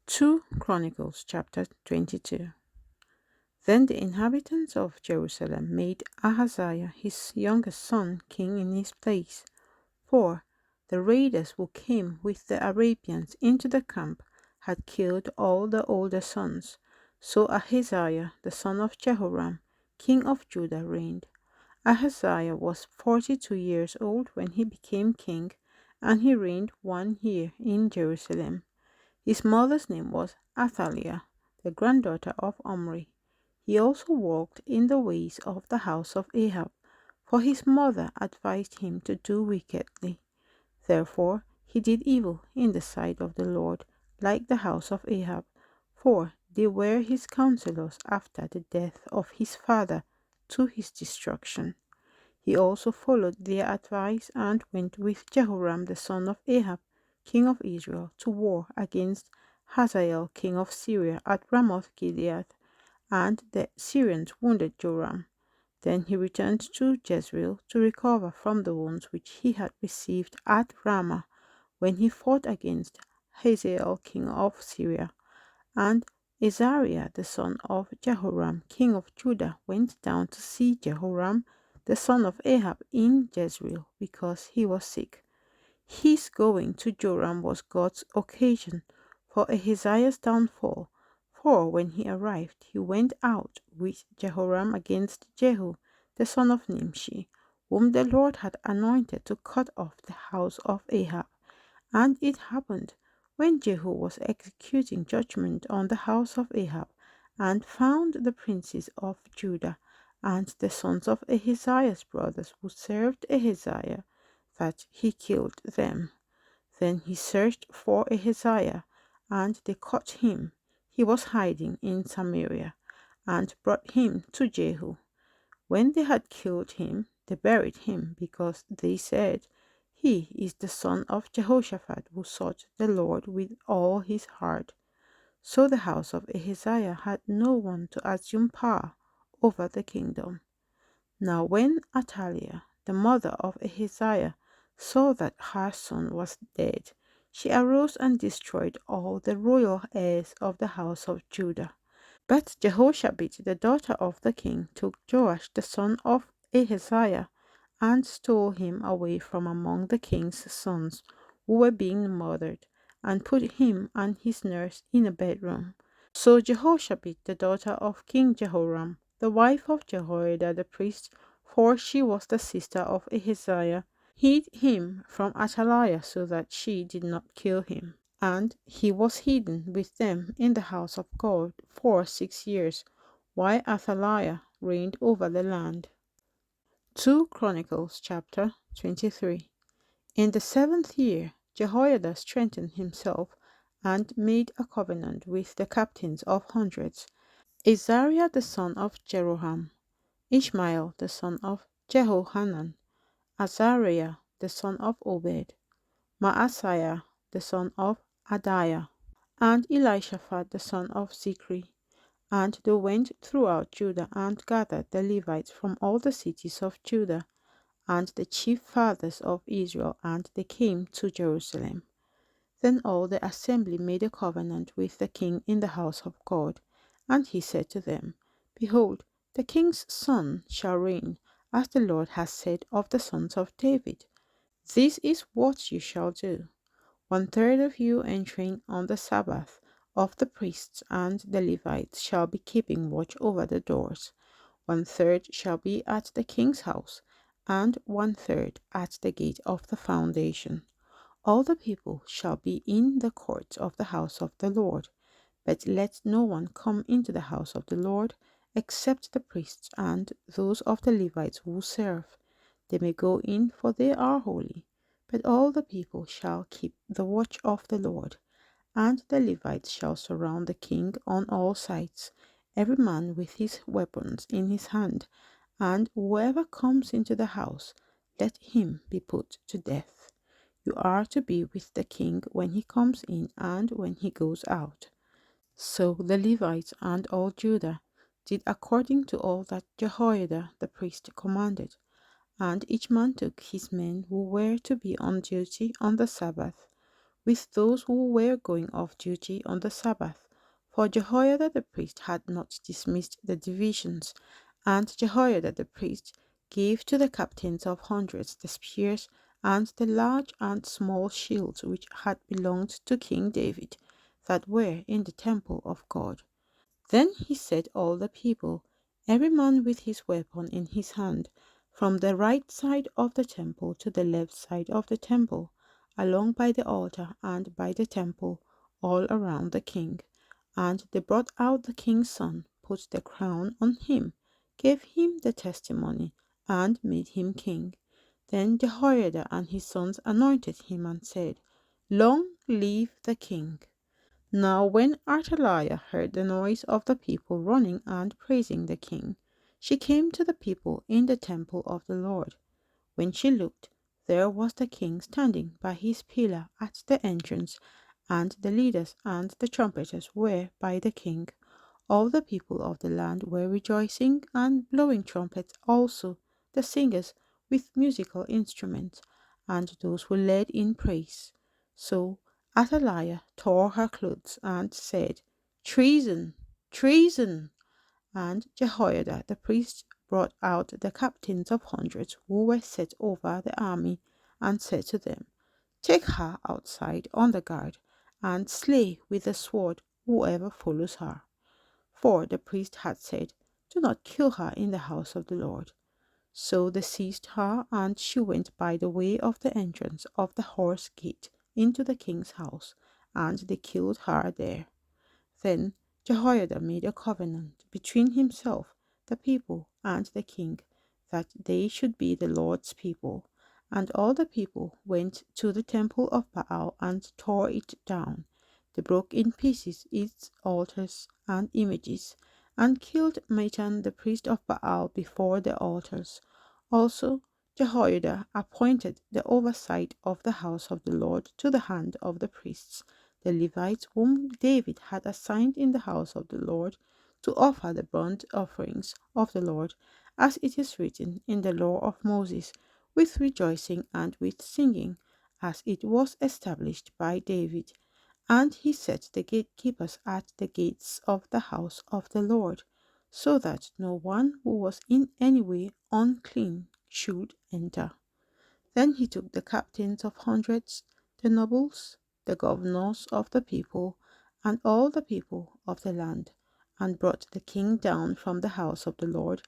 2 Chronicles chapter 22. Then the inhabitants of Jerusalem made Ahaziah his youngest son king in his place. For the raiders who came with the Arabians into the camp had killed all the older sons. So Ahaziah the son of Jehoram, king of Judah, reigned. Ahaziah was 42 years old when he became king, and he reigned 1 year in Jerusalem. His mother's name was Athaliah, the granddaughter of Omri. He also walked in the ways of the house of Ahab, for his mother advised him to do wickedly. Therefore he did evil in the sight of the Lord, like the house of Ahab, for they were his counselors after the death of his father to his destruction. He also followed their advice and went with Jehoram the son of Ahab, king of Israel, to war against Hazael, king of Syria, at Ramoth Gilead, and the Syrians wounded Joram. Then he returned to Jezreel to recover from the wounds which he had received at Ramah when he fought against Hazael, king of Syria. And Azariah the son of Jehoram, king of Judah, went down to see Jehoram the son of Ahab in Jezreel because he was sick. His going to Joram was God's occasion for Ahaziah's downfall, for when he arrived he went out with Jehoram against Jehu the son of Nimshi, whom the Lord had anointed to cut off the house of Ahab. And it happened, when Jehu was executing judgment on the house of Ahab, and found the princes of Judah and the sons of Ahaziah's brothers who served Ahaziah, that he killed them. Then he searched for Ahaziah, and they caught him. He was hiding in Samaria, and brought him to Jehu. When they had killed him, they buried him, because they said, "He is the son of Jehoshaphat, who sought the Lord with all his heart." So the house of Ahaziah had no one to assume power over the kingdom. Now when Athaliah, the mother of Ahaziah, saw that her son was dead, she arose and destroyed all the royal heirs of the house of Judah. But Jehoshabeth, the daughter of the king, took Joash the son of Ahaziah and stole him away from among the king's sons who were being murdered, and put him and his nurse in a bedroom. So Jehoshabeth, the daughter of King Jehoram, the wife of Jehoiada the priest, for she was the sister of Ahaziah, hid him from Athaliah so that she did not kill him. And he was hidden with them in the house of God for 6 years, while Athaliah reigned over the land. 2 Chronicles chapter 23. In the 7th year, Jehoiada strengthened himself and made a covenant with the captains of hundreds, Azariah the son of Jeroham, Ishmael the son of Jehohanan, Azariah the son of Obed, Maaseiah the son of Adiah, and Elishaphat the son of Zichri. And they went throughout Judah and gathered the Levites from all the cities of Judah and the chief fathers of Israel, and they came to Jerusalem. Then all the assembly made a covenant with the king in the house of God, and he said to them, "Behold, the king's son shall reign, as the Lord has said of the sons of David. This is what you shall do. 1/3 of you entering on the Sabbath of the priests and the Levites shall be keeping watch over the doors. 1/3 shall be at the king's house, and 1/3 at the gate of the foundation. All the people shall be in the courts of the house of the Lord, but let no one come into the house of the Lord except the priests and those of the Levites who serve. They may go in, for they are holy. But all the people shall keep the watch of the Lord, and the Levites shall surround the king on all sides, every man with his weapons in his hand, and whoever comes into the house, let him be put to death. You are to be with the king when he comes in and when he goes out." So the Levites and all Judah did according to all that Jehoiada the priest commanded, and each man took his men who were to be on duty on the Sabbath, with those who were going off duty on the Sabbath. For Jehoiada the priest had not dismissed the divisions, and Jehoiada the priest gave to the captains of hundreds the spears and the large and small shields which had belonged to King David, that were in the temple of God. Then he set all the people, every man with his weapon in his hand, from the right side of the temple to the left side of the temple, along by the altar and by the temple, all around the king. And they brought out the king's son, put the crown on him, gave him the testimony, and made him king. Then Jehoiada and his sons anointed him and said, Long live the king. Now when Athaliah heard the noise of the people running and praising the king, she came to the people in the temple of the Lord. When she looked, there was the king standing by his pillar at the entrance, and the leaders and the trumpeters were by the king. All the people of the land were rejoicing and blowing trumpets also, the singers with musical instruments, and those who led in praise. So Athaliah tore her clothes and said, Treason! Treason! And Jehoiada the priest brought out the captains of hundreds who were set over the army, and said to them, Take her outside on the guard, and slay with the sword whoever follows her. For the priest had said, Do not kill her in the house of the Lord. So they seized her, and she went by the way of the entrance of the horse gate into the king's house, and they killed her there. Then Jehoiada made a covenant between himself, the people, and the king, that they should be the Lord's people. And all the people went to the temple of Baal and tore it down. They broke in pieces its altars and images, and killed Mattan the priest of Baal before the altars. Also Jehoiada appointed the oversight of the house of the Lord to the hand of the priests, the Levites whom David had assigned in the house of the Lord to offer the burnt offerings of the Lord, as it is written in the law of Moses, with rejoicing and with singing, as it was established by David. And he set the gatekeepers at the gates of the house of the Lord, so that no one who was in any way unclean should enter. Then he took the captains of hundreds, the nobles, the governors of the people, and all the people of the land, and brought the king down from the house of the Lord,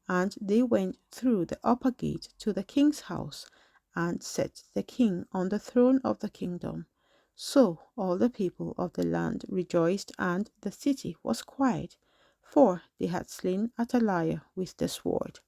and they went through the upper gate to the king's house, and set the king on the throne of the kingdom. So all the people of the land rejoiced, and the city was quiet, for they had slain Athaliah with the sword.